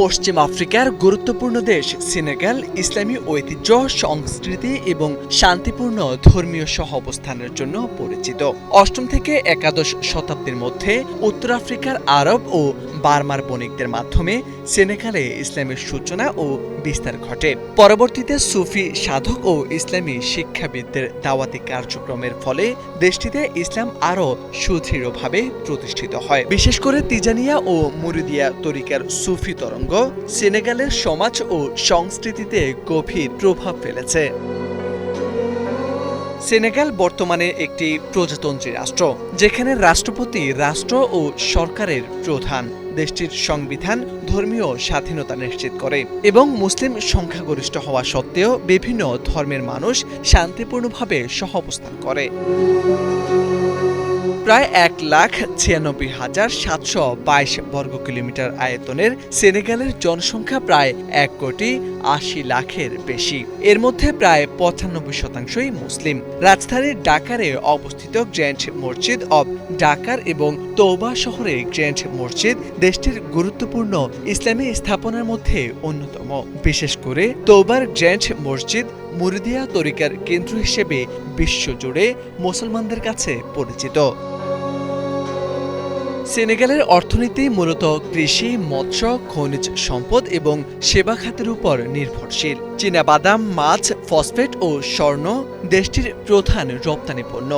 পশ্চিম আফ্রিকার গুরুত্বপূর্ণ দেশ সেনেগাল ইসলামী ঐতিহ্য, সংস্কৃতি এবং শান্তিপূর্ণ ধর্মীয় সহাবস্থানের জন্য পরিচিত। অষ্টম থেকে একাদশ শতাব্দীর মধ্যে উত্তর আফ্রিকার আরব ও বার্মার বণিকদের মাধ্যমে সেনেগালে ইসলামের সূচনা ও বিস্তার ঘটে। পরবর্তীতে সুফি সাধক ও ইসলামী শিক্ষাবিদদের দাওয়াতি কার্যক্রমের ফলে দেশটিতে ইসলাম আরও সুদৃঢ়ভাবে প্রতিষ্ঠিত হয়। বিশেষ করে তিজানিয়া ও মুরিদিয়া তরিকার সুফি তরঙ্গ সেনেগালের সমাজ ও সংস্কৃতিতে গভীর প্রভাব ফেলেছে। সেনেগাল বর্তমানে একটি প্রজাতন্ত্রী রাষ্ট্র, যেখানে রাষ্ট্রপতি রাষ্ট্র ও সরকারের প্রধান। দেশটির সংবিধান ধর্মীয় স্বাধীনতা নিশ্চিত করে এবং মুসলিম সংখ্যাগরিষ্ঠ হওয়া সত্ত্বেও বিভিন্ন ধর্মের মানুষ শান্তিপূর্ণভাবে সহাবস্থান করে। প্রায় 1,96,722 বর্গ কিলোমিটার আয়তনের সেনেগালের জনসংখ্যা প্রায় 1,80,00,000-এর বেশি। এর মধ্যে প্রায় 95% মুসলিম। রাজধানী ডাকারে অবস্থিত গ্র্যান্ড মসজিদ অব ডাকার এবং তৌবা শহরের গ্র্যান্ড মসজিদ দেশটির গুরুত্বপূর্ণ ইসলামী স্থাপনার মধ্যে অন্যতম। বিশেষ করে তৌবার গ্র্যান্ড মসজিদ মুরিদিয়া তরিকার কেন্দ্র হিসেবে বিশ্বজুড়ে মুসলমানদের কাছে পরিচিত। সেনেগালের অর্থনীতি মূলত কৃষি, মৎস্য, খনিজ সম্পদ এবং সেবা খাতের উপর নির্ভরশীল। চীনাবাদাম, মাছ, ফসফেট ও স্বর্ণ দেশটির প্রধান রপ্তানি পণ্য।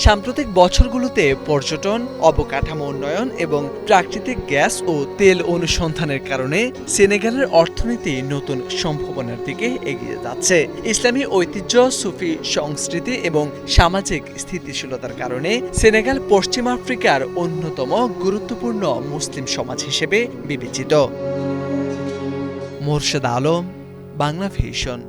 সাম্প্রতিক বছরগুলোতে পর্যটন, অবকাঠামো উন্নয়ন এবং প্রাকৃতিক গ্যাস ও তেল অনুসন্ধানের কারণে সেনেগালের অর্থনীতি নতুন সম্ভাবনার দিকে এগিয়ে যাচ্ছে। ইসলামী ঐতিহ্য, সুফি সংস্কৃতি এবং সামাজিক স্থিতিশীলতার কারণে সেনেগাল পশ্চিম আফ্রিকার অন্যতম গুরুত্বপূর্ণ মুসলিম সমাজ হিসেবে বিবেচিত। মোরশেদ আলম, বাংলা ভিশন।